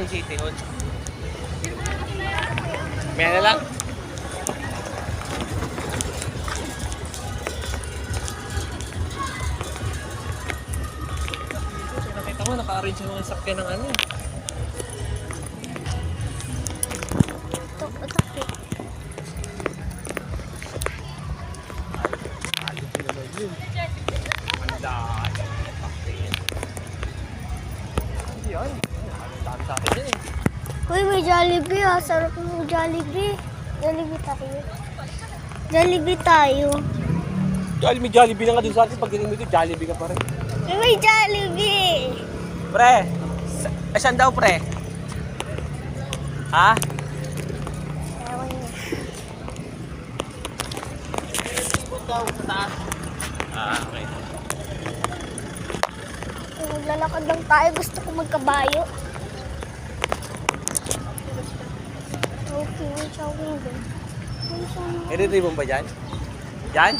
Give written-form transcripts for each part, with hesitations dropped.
yung City Hall. May ano lang? Nakita mo, naka-arrange yung mga sakyan ng ano. Uy, may Jollibee ah. Sarap ng Jollibee. Jollibee tayo. Jollibee tayo. Jollibee na nga dun sa atin. Pag gining mo ito, Jollibee ka pa rin. May Jollibee. Pre! Saan daw, pre? Ha? Ewan niya. Okay. Maglalakad lang tayo. Gusto ko magkabayo. Okay, may chowing din. I-retrieve mo ba dyan? Dyan?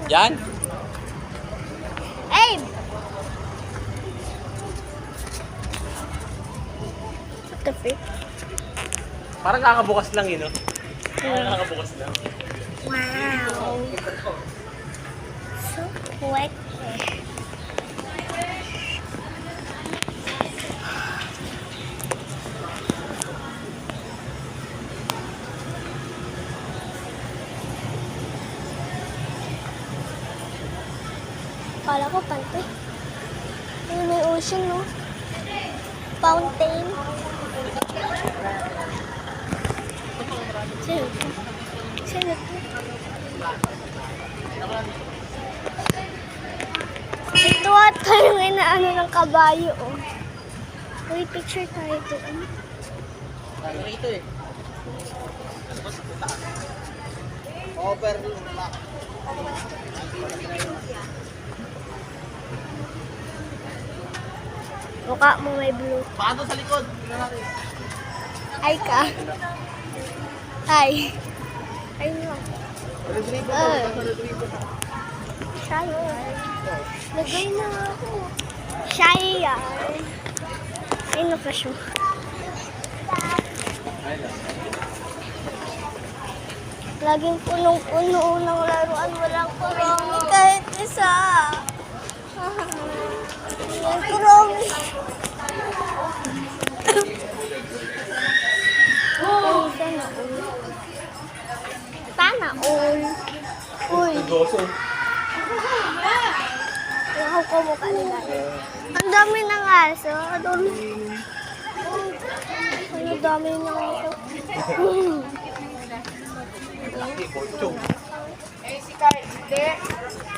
Dyan? Abe! What the frick? Parang kakabukas lang yun, no? Parang kakabukas lang. Wow! So quick. Kala ko pante. Ayun, may ocean, no? Fountain. Sino to? Sino to? Ito ata yung inaano ng kabayo, oh. Uy, picture tayo doon. Ano ito eh? Overlock. Mukha mo may blue. Paano sa likod? Ay ka. Ay. Ay mo. Shy. Lagay na ako. Shy yan. Ay na pa siya. Laging punong-puno ng laruan. Walang kurami kahit isa. Walang kurami. Sana all. Uy. Ayaw ko mukha nila. Ang dami ng aso. Ang dami ng aso. Laki, Borchong.